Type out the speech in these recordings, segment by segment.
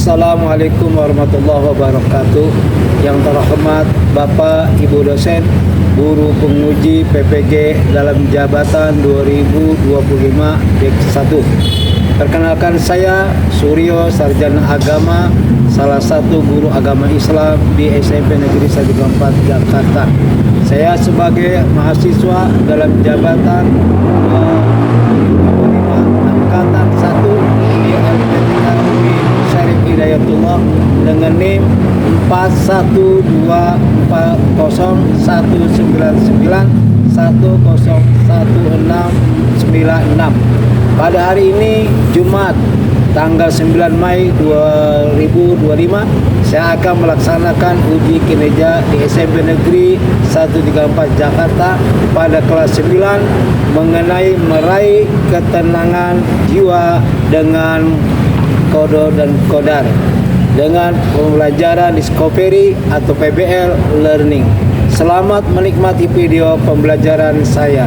Assalamualaikum warahmatullahi wabarakatuh. Yang terhormat Bapak Ibu dosen, guru penguji PPG dalam jabatan 2025 Dek 1. Perkenalkan, saya Suryo, sarjana agama, salah satu guru agama Islam di SMP Negeri 134 Jakarta. Saya sebagai mahasiswa dalam jabatan 2025 angkatan 1 di LPTK UPI Syarif Hidayatullah dengan NIM 4124019910166. Pada hari ini Jumat tanggal 9 Mei 2025 saya akan melaksanakan uji kinerja di SMP Negeri 134 Jakarta pada kelas 9 mengenai meraih ketenangan jiwa dengan kodo dan kodar dengan pembelajaran Discovery atau PBL Learning. Selamat menikmati video pembelajaran saya.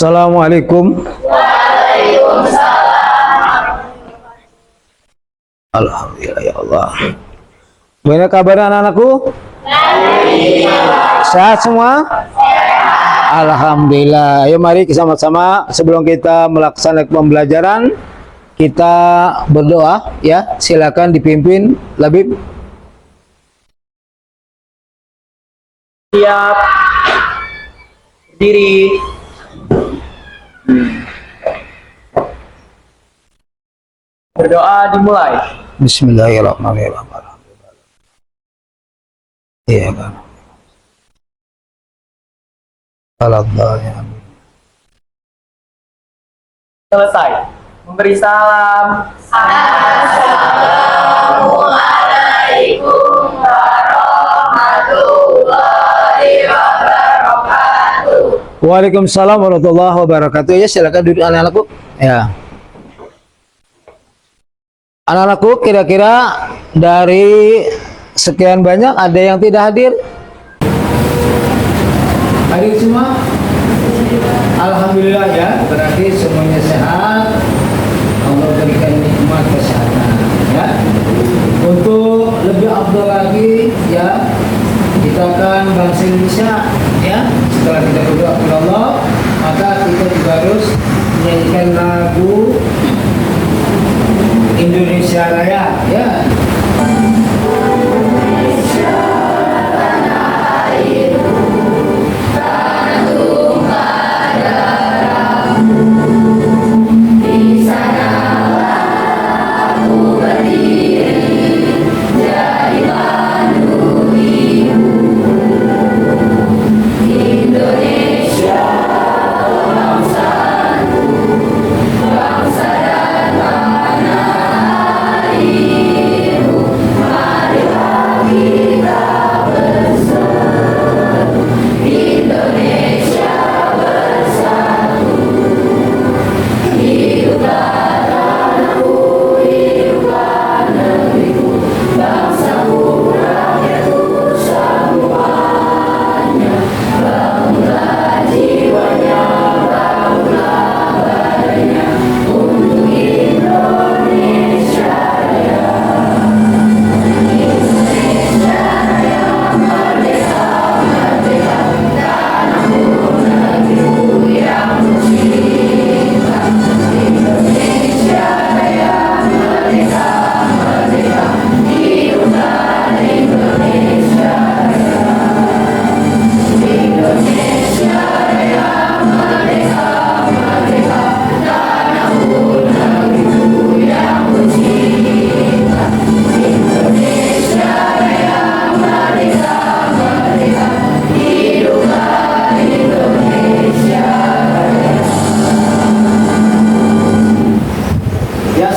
Assalamualaikum. Waalaikumsalam. Alhamdulillah ya Allah. Bagaimana kabar anak-anakku? Sehat semua? Alhamdulillah. Ayo mari sama-sama sebelum kita melaksanakan pembelajaran kita berdoa ya. Silakan dipimpin Labib. Siap. Berdiri. Berdoa dimulai. Bismillahirrahmanirrahim. Iya kan. Alhamdulillah. Selesai. Memberi salam. Assalamualaikum warahmatullahi wabarakatuh. Waalaikumsalam warahmatullahi wabarakatuh. Ya, silakan duduk anak-anakku. Ya. Anak-anakku, kira-kira dari sekian banyak ada yang tidak hadir? Hadir semua? Alhamdulillah ya, berarti semuanya sehat. Allah berikan nikmat kesehatan ya. Untuk lebih afdal lagi ya, kita akan bangsa Indonesia ya. Setelah kita berdoa kepada Allah, maka kita juga harus menyanyikan lagu Indonesia Raya ya.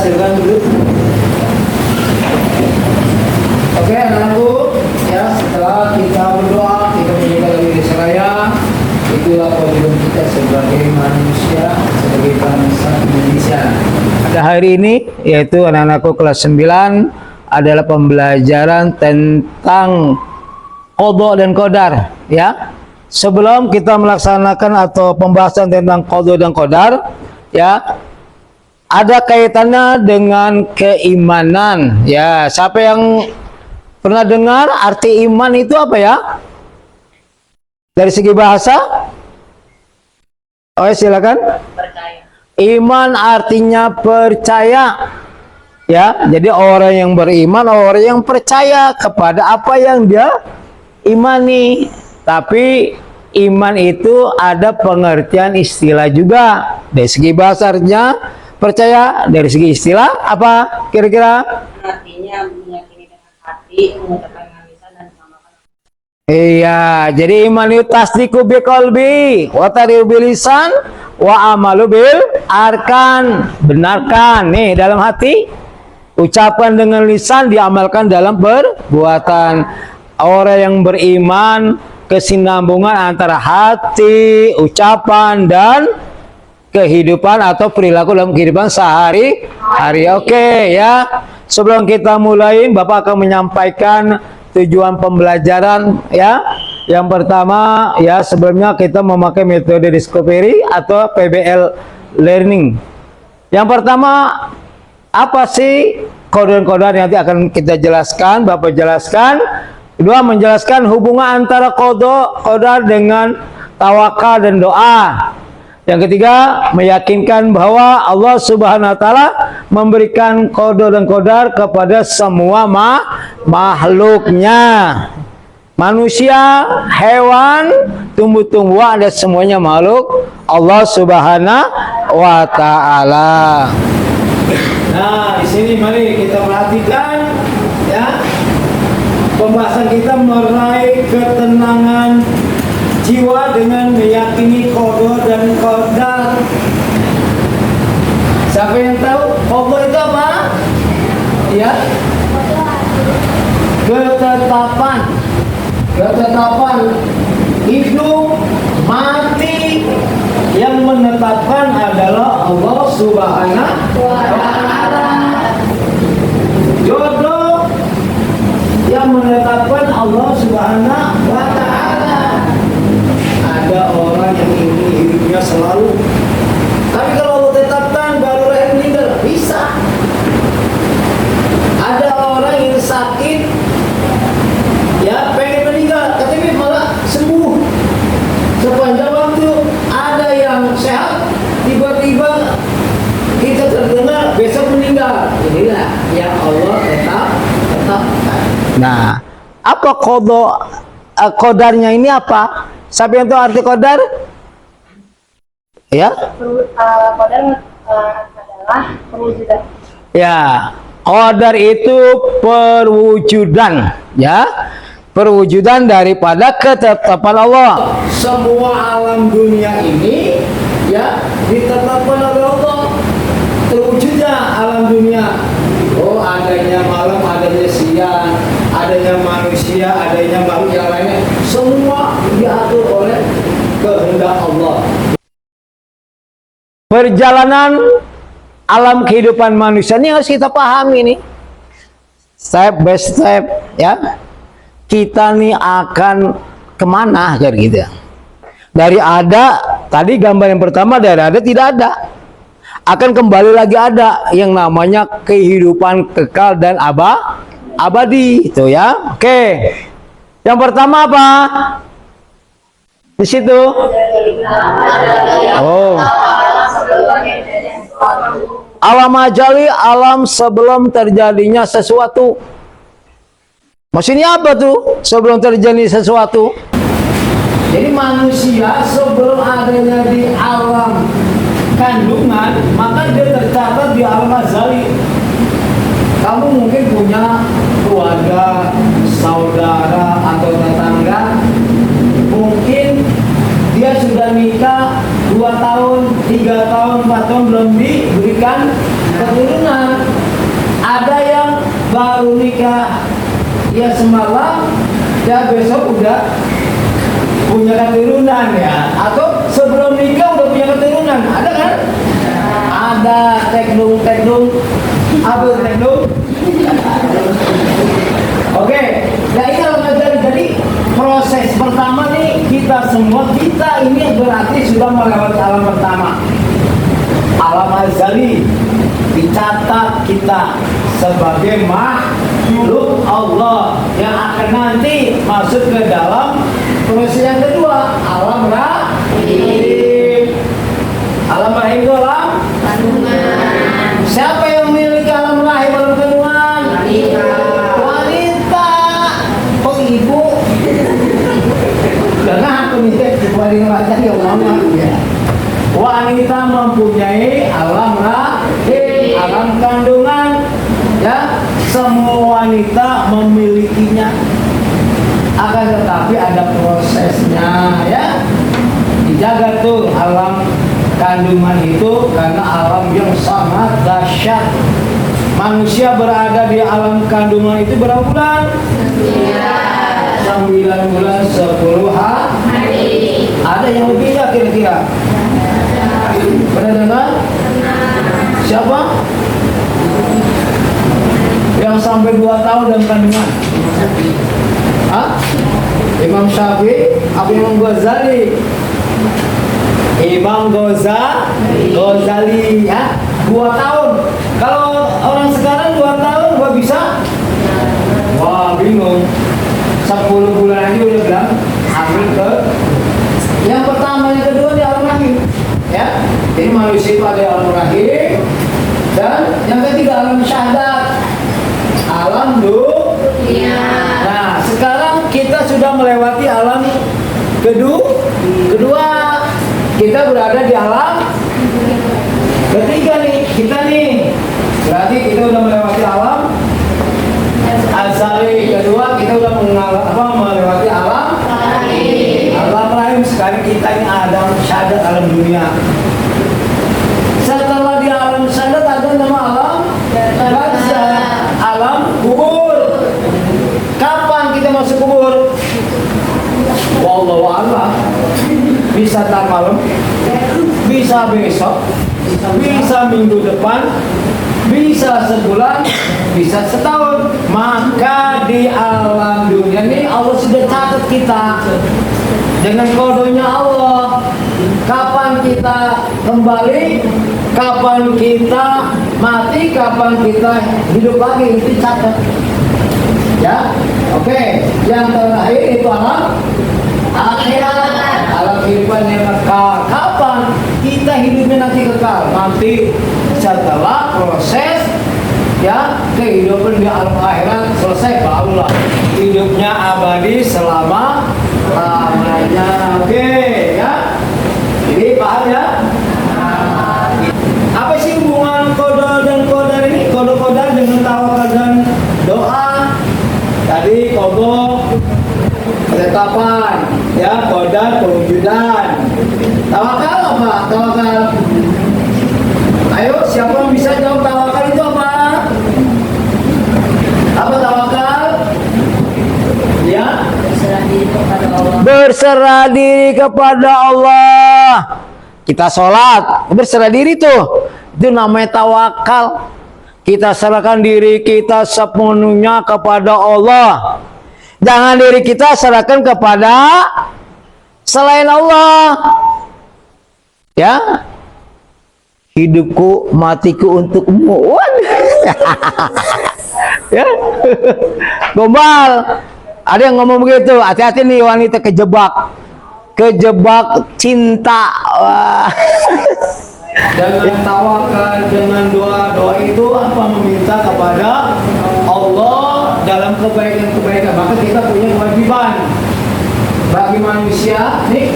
silakan duduk. Oke, anak-anakku, ya setelah kita berdoa, kita menjaga diri seraya, itulah kewajiban kita sebagai manusia, sebagai bangsa Indonesia. Pada hari ini, yaitu anak-anakku kelas 9, adalah pembelajaran tentang qada dan qadar, ya. Sebelum kita melaksanakan atau pembahasan tentang qada dan qadar, ya, ada kaitannya dengan keimanan. Ya, siapa yang pernah dengar arti iman itu apa ya? Dari segi bahasa? Oh, silakan. Percaya. Iman artinya percaya. Ya, jadi orang yang beriman orang yang percaya kepada apa yang dia imani. Tapi iman itu ada pengertian istilah juga. Dari segi bahasanya percaya, dari segi istilah apa kira-kira? Artinya meyakini dengan hati, mengucapkan dengan lisan dan mengamalkan. Iya, jadi iman itu tasdiqu biqalbi wa tariu bilisan wa amalu bil arkan. Benarkan nih dalam hati, ucapan dengan lisan, diamalkan dalam perbuatan. Orang yang beriman, kesinambungan antara hati, ucapan, dan kehidupan atau perilaku dalam kehidupan sehari-hari. Oke, ya. Sebelum kita mulai, Bapak akan menyampaikan tujuan pembelajaran, ya. Yang pertama, ya, sebelumnya kita memakai metode discovery atau PBL learning. Yang pertama, apa sih qada nanti akan kita jelaskan, Bapak jelaskan. Kedua, menjelaskan hubungan antara qada dengan tawakal dan doa. Yang ketiga, meyakinkan bahwa Allah Subhanahu wa taala memberikan qada dan qadar kepada semua makhluknya. Manusia, hewan, tumbuh-tumbuhan, ada semuanya makhluk Allah Subhanahu wa taala. Nah, di sini mari kita perhatikan, ya. Pembahasan kita meraih ketenangan jiwa dengan meyakini qada dan qadar. Siapa yang tahu qada itu apa? Ya. Ketetapan. Ketetapan hidup mati yang menetapkan adalah Allah Subhanahu wa taala. Jodoh yang menetapkan Allah Subhanahu wa taala. Ada orang yang ingin hidupnya selalu, tapi kalau Allah tetapkan baru yang meninggal, bisa. Ada orang yang sakit, ya pengen meninggal, tapi malah sembuh sepanjang waktu. Ada yang sehat, tiba-tiba kita terdengar besok meninggal. Inilah yang Allah tetapkan. Nah, apa qadarnya ini apa? Siapa yang tahu arti qadar? Ya? Qadar adalah perwujudan. Ya, qadar itu perwujudan, ya. Perwujudan daripada ketetapan Allah. Semua alam dunia ini, ya, ditetapkan oleh Allah. Terwujudnya alam dunia. Oh, adanya malam, adanya siang, adanya manusia, adanya makhluk yang lainnya, semua diatur oleh kehendak Allah. Perjalanan alam kehidupan manusia ini harus kita pahami nih, step by step, ya. Kita nih akan kemana, kayak gitu. Dari ada, tadi gambar yang pertama dari ada tidak ada, akan kembali lagi ada yang namanya kehidupan kekal dan abadi, itu ya. Oke, yang pertama apa di situ? Oh, alam ajali, alam sebelum terjadinya sesuatu. Maksudnya apa tuh sebelum terjadi sesuatu? Jadi manusia sebelum adanya di alam kandungan, maka dia tercatat di alam azali. Kamu mungkin punya keluarga, saudara atau tetangga, mungkin dia sudah nikah 2 tahun, 3 tahun, 4 tahun belum diberikan keturunan. punya keturunan ya, atau sebelum nikah udah punya keturunan, ada kan? Ada teknung apa teknung? Oke, nah ini kalau jadi proses pertama nih kita ini berarti sudah melewati alam pertama, alam azali, dicatat kita sebagai makhluk Allah yang akan nanti masuk ke dalam proses yang kedua, alam rahim. Alam rahim itu alam kandungan. Siapa yang memiliki alam rahim, alam kandungan? Wanita. Oh ibu. Karena aku nih wanita yang mama ya. Wanita mempunyai alam rahim, alam kandungan. Ya, semua wanita memilikinya. Akan tetapi ada prosesnya ya. Dijaga tuh alam kandungan itu karena alam yang sangat dahsyat. Manusia berada di alam kandungan itu berapa bulan? 9 bulan 10 hari. Ada yang lebih ya kira-kira? Pernah dengar? Siapa? Yang sampai 2 tahun dalam kandungan? Hah? Imam Syafi'i, apa Imam Ghazali? Imam Ghazali ya, 2 tahun. Kalau orang sekarang 2 tahun gak bisa? Wah bingung. 10 bulan aja udah bilang hamil ke. Yang pertama, yang kedua di alam rahim ya. Jadi manusia itu ada alam rahim. Dan yang ketiga alam syahadat, alam dunia. Nah sekarang kita sudah melewati alam kedua. Kita berada di alam ketiga nih, berarti kita udah melewati alam azali kedua, kita udah melewati alam rahim. Sekarang kita ini alam syahadat, alam dunia. Setelah di alam syahadat ada nama alam barzakh, alam kubur. Kapan kita masuk kubur? Wallahu a'lam. Bisa ntar malam, bisa besok, bisa minggu depan, bisa sebulan, bisa setahun. Maka di alam dunia ini Allah sudah catat kita dengan kodenya Allah. Kapan kita kembali, kapan kita mati, kapan kita hidup lagi, itu catat. Ya, oke. Yang terakhir itu alam akhirat, alam kehidupan yang kekal. Kapan kita hidupnya nanti kekal? Nanti setelah proses ya kehidupan di alam akhirat selesai, barulah hidupnya abadi selama lamanya. Oke ya, jadi paham ya? Apa sih hubungan qada dan qadar ini? Qada dengan tawakal dan doa. Tadi qada ketetapan, ya, qadar perwujudan. Tawakal apa? Tawakal. Ayo, siapa yang bisa jawab tawakal itu apa? Apa tawakal? Ya, berserah diri kepada Allah. Kita sholat, berserah diri tuh. Itu namanya tawakal. Kita serahkan diri kita sepenuhnya kepada Allah. Jangan diri kita serahkan kepada selain Allah. Ya, hidupku matiku untukmu. Ya, gombal. Ada yang ngomong begitu. Hati-hati nih wanita kejebak cinta. Wah. Dengan tawakal, dengan doa itu apa? Meminta kepada Allah dalam kebaikan-kebaikan. Maka kita punya kewajiban bagi manusia nih.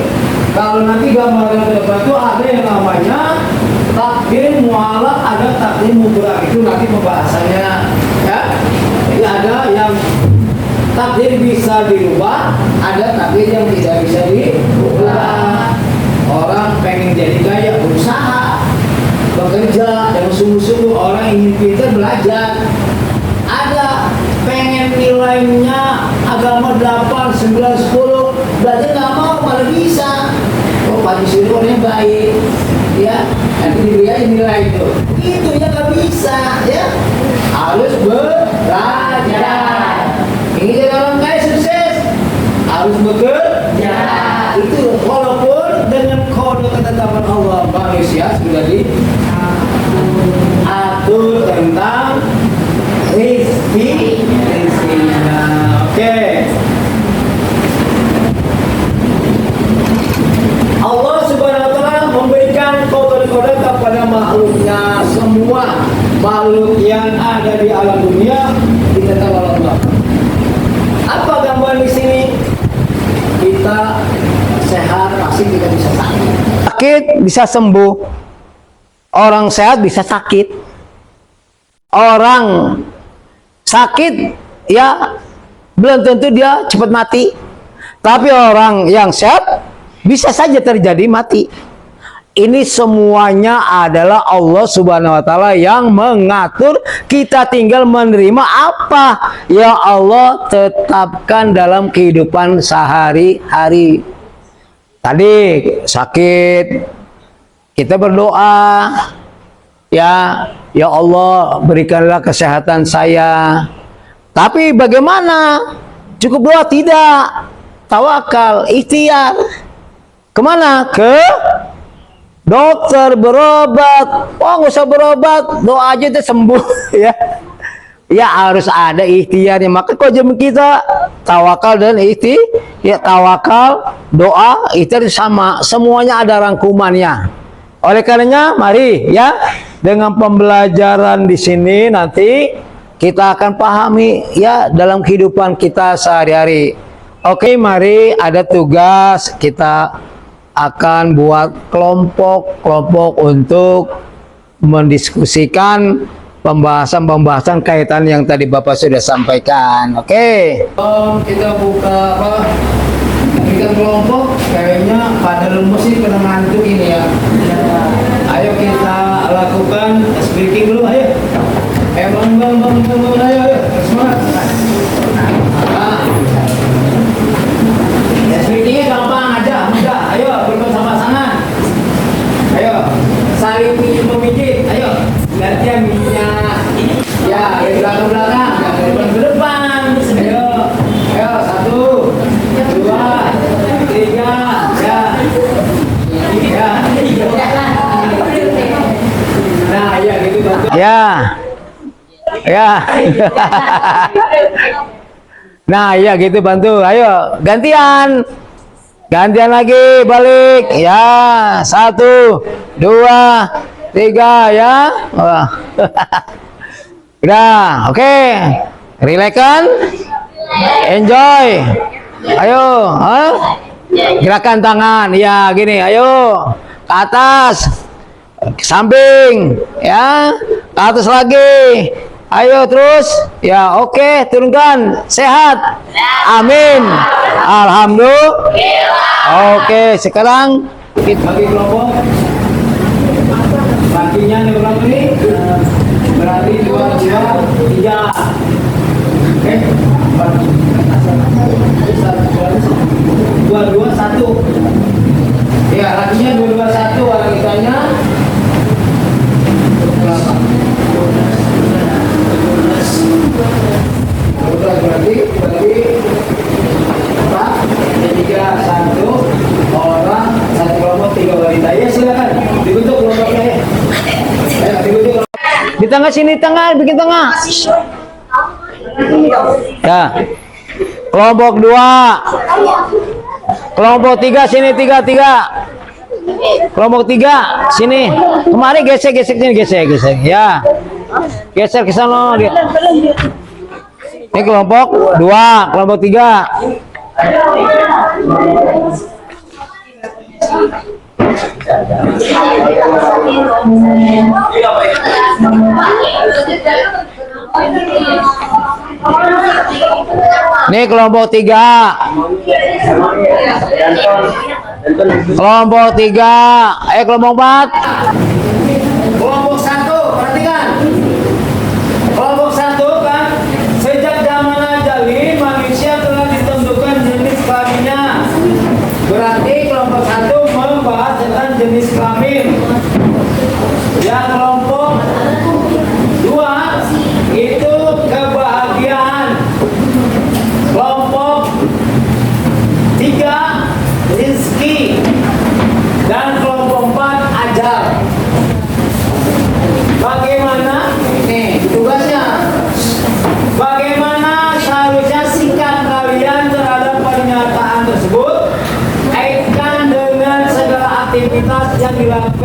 Kalau nanti gambaran ke depan itu ada yang namanya takdir mualaf, ada takdir mubrak. Itu nanti pembahasannya ya. Jadi ada yang takdir bisa dirubah, ada takdir yang tidak bisa dirubah. Orang pengen jadi kaya, berusaha, bekerja dengan sungguh-sungguh. Orang ingin pintar, belajar. Ada pengen nilainya agama 8, 9, 10, belajar nggak mau malah bisa. Oh Pak Yusuf orangnya baik, ya nanti diberi aja nilai itu ya nggak bisa, ya harus belajar. Ingin jadi orang kaya sukses harus bekerja. Itu walaupun dengan kode ketetapan Allah manusia sudah diatur tentang rizkinya. Oke. Allah Subhanahu wa taala memberikan kode-kode kepada makhluknya, semua makhluk yang ada di alam dunia ditetapkan oleh Allah. Apa gambaran di sini? Kita sehat pasti kita bisa sakit. Sakit bisa sembuh. Orang sehat bisa sakit. Orang sakit ya belum tentu dia cepat mati. Tapi orang yang sehat bisa saja terjadi mati. Ini semuanya adalah Allah Subhanahu wa taala yang mengatur, kita tinggal menerima apa yang Allah tetapkan dalam kehidupan sehari-hari. Tadi sakit, kita berdoa, ya Allah berikanlah kesehatan saya. Tapi bagaimana? Cukup doa? Tidak. Tawakal, ikhtiar. Kemana? Ke dokter, berobat. Oh nggak usah berobat, doa aja itu sembuh. Ya harus ada ikhtiarnya. Maka kewajiban kita tawakal dan ikhtiar. Ya tawakal, doa, ikhtiar sama. Semuanya ada rangkumannya. Oleh karenanya, mari ya dengan pembelajaran di sini nanti kita akan pahami ya dalam kehidupan kita sehari-hari. Oke, mari ada tugas kita akan buat kelompok-kelompok untuk mendiskusikan pembahasan-pembahasan kaitan yang tadi Bapak sudah sampaikan. Oke. Kita buka apa? Kita kelompok kayaknya pada lemes sih kena ngantuk ini ya. Ayo kita lakukan speaking dulu, ayo. Bang, ayo, semangat. Speakingnya gampang aja, mudah. Ayo, berpasangan. Ayo, saling memijit. Ayo, gantian mijitnya. Ya, dari belakang, dari depan ke depan. Ayo, 1, 2, 3, ya. Nah, ya gitu bantu. Ya. Nah, ya gitu bantu. Ayo, gantian. Gantian lagi, balik. Ya, 1, 2, 3 ya. Wah. Udah, oke. Relax kan? Enjoy. Ayo, gerakan tangan. Ya, gini. Ayo. Ke atas. Ke samping. Ya. Ke atas lagi. Ayo terus. Ya, oke, turunkan. Sehat. Amin. Alhamdulillah. Oke, sekarang Kita bagi kelompok. Kakinya nih berapa nih? Berarti 2, 3. Oke. 2, 2, 1. Ya, kakinya 2, 2, 1. Wanitanya udah berarti apa? 3, 1 orang, 1 kelompok, 3 wanita. Ya silakan dibentuk kelompoknya ya. Ayo dibentuk. di tengah sini, bikin tengah. Ya. Kelompok 2. Kelompok 3 sini, 3. Kelompok 3 sini. Kemari gesek sini, gesek. Ya. Geser ke sana dia. Ini kelompok 2, kelompok 3. Ini kelompok 3. Kelompok 3. Ayo kelompok 4. Kelompok 1, perhatikan. Kelompok 1 kan sejak zaman ajali manusia telah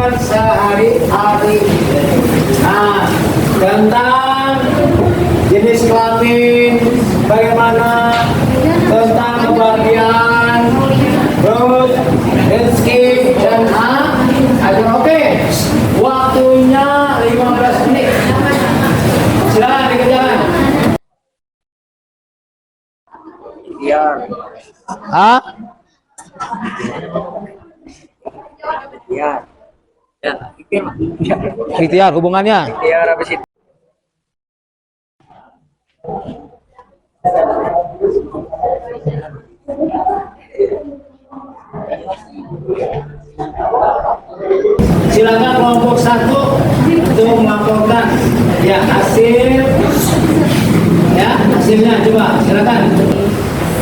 kehidupan sehari-hari. Nah, tentang jenis kelamin, bagaimana, tentang kebahagiaan, terus rezeki dan ajar. Oke, waktunya 15 menit. Silakan dikerjakan. Ah, ikhtiar hubungannya. Silakan kelompok 1 untuk melaporkan ya hasil, ya hasilnya, coba silakan.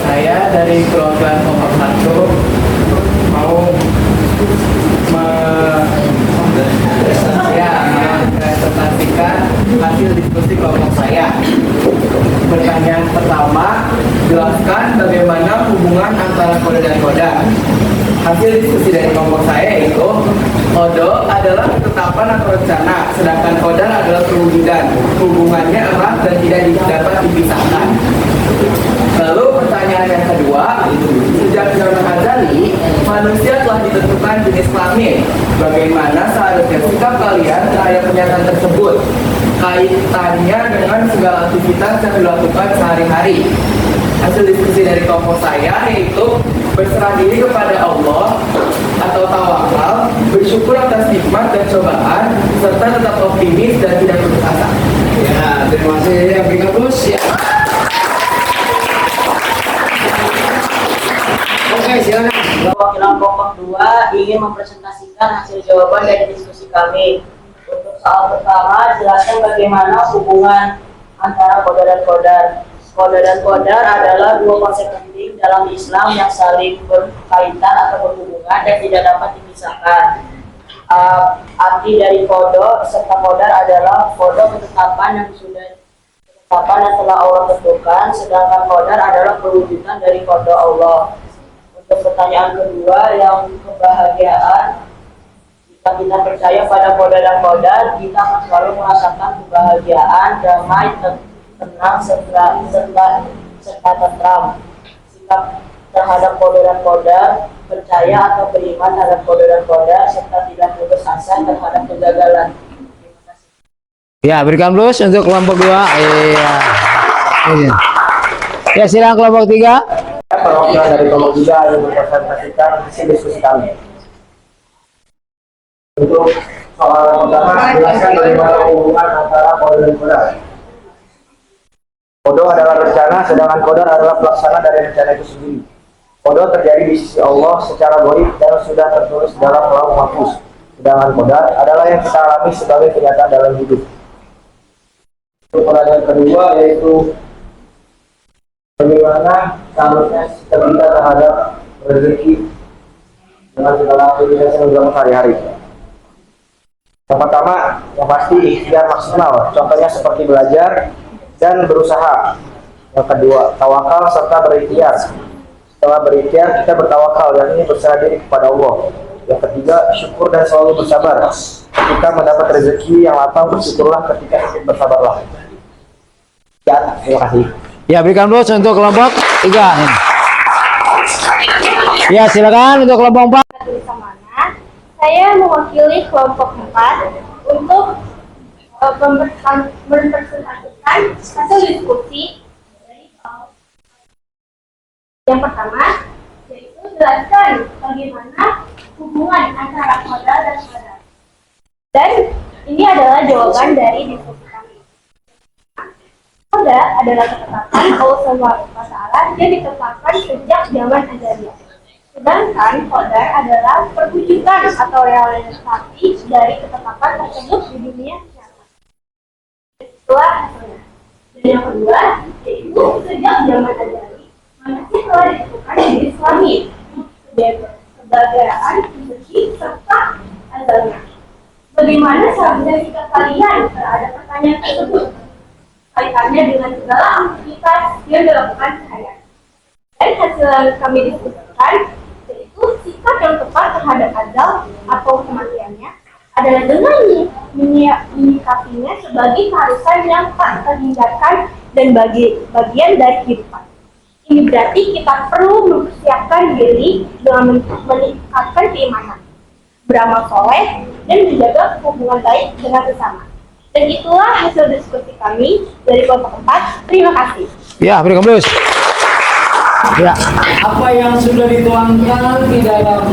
Saya dari kelompok 1 mau mempresentasikan hasil diskusi kelompok saya. Pertanyaan pertama, jelaskan bagaimana hubungan antara kode dan koda. Hasil diskusi dari kelompok saya yaitu kode adalah ketetapan atau rencana, sedangkan kodar adalah perwujudan. Hubungannya erat dan tidak dapat dipisahkan. Lalu pertanyaan yang kedua, sejak zaman azali, manusia telah ditentukan jenis kelamin. Bagaimana seharusnya sikap kalian terhadap pernyataan tersebut? Kaitannya dengan segala aktivitas yang dilakukan sehari-hari. Hasil diskusi dari kelompok saya yaitu berserah diri kepada Allah atau tawakal, bersyukur atas nikmat dan cobaan, serta tetap optimis dan tidak putus asa. Ya, terima kasih ya, Bika Bos. Ya. Oke, silakan. Perwakilan kelompok 2 ingin mempresentasikan hasil jawaban dari diskusi kami. Untuk soal pertama, jelaskan bagaimana hubungan antara kodar dan kodar. Kodar dan kodar adalah dua konsep penting dalam Islam yang saling berkaitan atau berhubungan dan tidak dapat dipisahkan. Arti dari kodo serta kodar adalah kodo ketetapan yang telah Allah tentukan, sedangkan kodar adalah perwujudan dari kodo Allah. Untuk pertanyaan kedua yang kebahagiaan, jika kita percaya pada kodar dan kodar, kita akan selalu merasakan kebahagiaan, damai, tenang, serta tentram. Sikap terhadap kodar dan kodar, percaya atau beriman terhadap kodar dan kodar, serta tidak putus asa terhadap kegagalan. Terima kasih. Ya, berikan plus untuk kelompok 2. Iya. Ya, silakan kelompok 3. Perwakilan dari kelompok 3 yang mempresentasikan hasil diskusi kami. Untuk soal pertama, jelaskan bagaimana hubungan antara kodar dan kodar. Kodo adalah rencana, sedangkan kodar adalah pelaksana dari rencana itu sendiri. Kodo terjadi di sisi Allah secara goib dan sudah tertulis dalam lauh mahfuz. Sedangkan kodar adalah yang kita alami sebagai kenyataan dalam hidup. Untuk pertanyaan kedua yaitu bagaimana seharusnya sikap kita terhadap rezeki dengan segala aktivitas yang dilakukan sehari-hari. Yang pertama, yang pasti ikhtiar maksimal. Contohnya seperti belajar dan berusaha. Yang kedua, tawakal serta berikhtiar. Setelah berikhtiar, kita bertawakal, yakni berserah diri kepada Allah. Yang ketiga, syukur dan selalu bersabar. Ketika mendapat rezeki yang lapang, bersyukurlah, ketika sakit bersabarlah. Ya, terima kasih. Ya, berikan plus untuk kelompok 3. Ya, silakan untuk kelompok 4. Mana? Saya mewakili kelompok 4 untuk mempresentasikan hasil diskusi dari yang pertama, yaitu jelaskan bagaimana hubungan antara kodar dan kodar. Dan ini adalah jawaban dari diskusi kami. Kodar adalah ketetapan Allah SWT yang ditetapkan sejak zaman azaliyah. Sedangkan kodar adalah perwujudan atau realisasi dari ketetapan tersebut di dunia nyata. Itulah hasilnya. Dan yang kedua, yaitu sejak zaman azali, manusia telah ditentukan jenis kelamin, kebahagiaan, rezeki, serta azalnya. Bagaimana seharusnya sikap kalian terhadap pertanyaan tersebut? Kaitannya dengan segala aktivitas yang dilakukan sehari-hari. Dan hasil yang kami diskusikan yaitu sikap yang tepat terhadap ajal atau kematiannya, adalah dengan menyikapinya sebagai keharusan yang tak terhindarkan dan bagian dari kehidupan. Ini berarti kita perlu mempersiapkan diri dengan meningkatkan keimanan, beramal soleh, dan menjaga hubungan baik dengan sesama. Dan itulah hasil diskusi kami dari kelompok 4. Terima kasih. Ya, beri komplus. Ya. Apa yang sudah dituangkan di dalam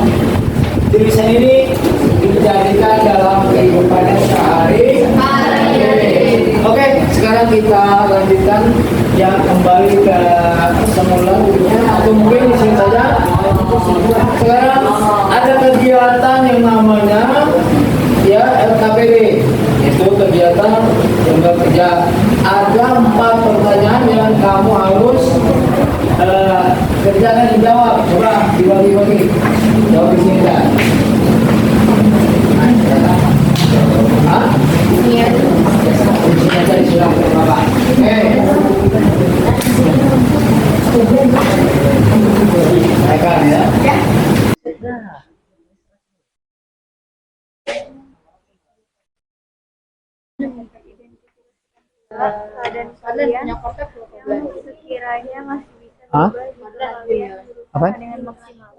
tulisan ini dijadikan dalam kehidupan sehari-hari. Oke, sekarang kita lanjutkan yang kembali ke semula dulunya atau mungkin di sini saja. Sekarang ada kegiatan yang namanya ya LKPD, itu kegiatan yang bekerja. Ada 4 pertanyaan yang kamu harus kerjakan dan jawab. Coba dibagi-bagi. Jawab di sini kan. Hah? Iya. Di sini aja disuruh Bapak. Mereka ya. Dan kalian yang sekiranya masih bisa Hah? juga kalian Apa? dengan maksimal.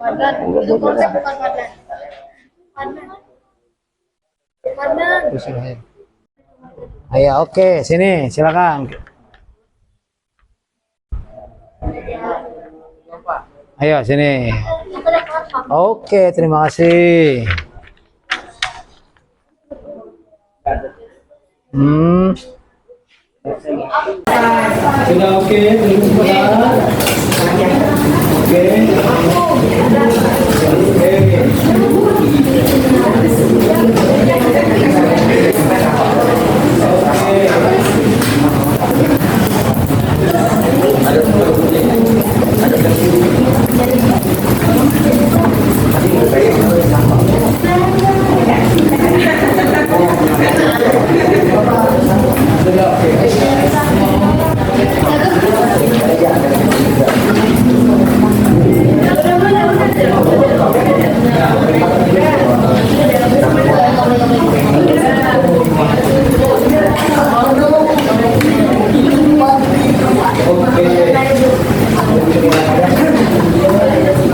Itu konsep bukan padan. Padan. Ayo, oke, sini, silakan. Ayo, sini. Oke, terima kasih. Sudah oke, terus sebentar. Oke.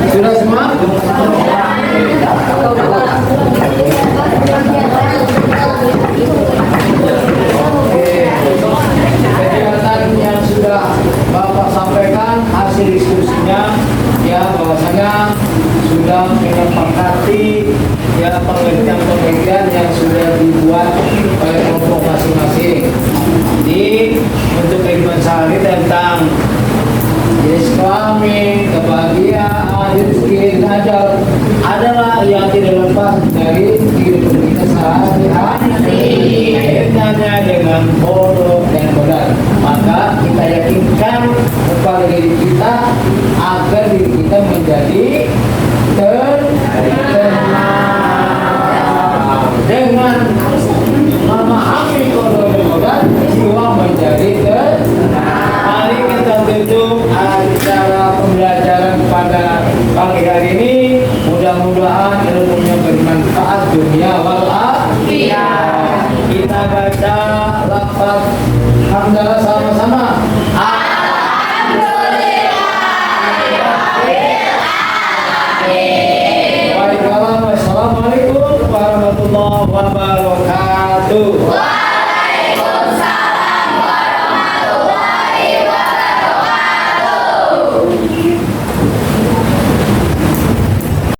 Sudah semua? Kegiatan yang sudah Bapak sampaikan hasil diskusinya ya bahwasanya sudah menyepakati ya penelitian-penelitian yang sudah dibuat oleh kelompok masing-masing. Jadi untuk kehidupan sehari tentang jenis kelamin, kebahagiaan, rezeki, ajal adalah yang tidak lepas dari kehidupan kita sehari-hari. Kaitannya dengan bodoh dan benar. Maka kita yakinkan kepada diri kita agar diri kita menjadi tenang dengan memahami bodoh dan benar, jiwa menjadi tenang. Mari kita tutup acara pembelajaran pada pagi hari ini. Mudah-mudahan ilmunya bermanfaat dunia wal akhirah. Kita baca lafaz hamdalah sama-sama. Assalamualaikum warahmatullahi wabarakatuh.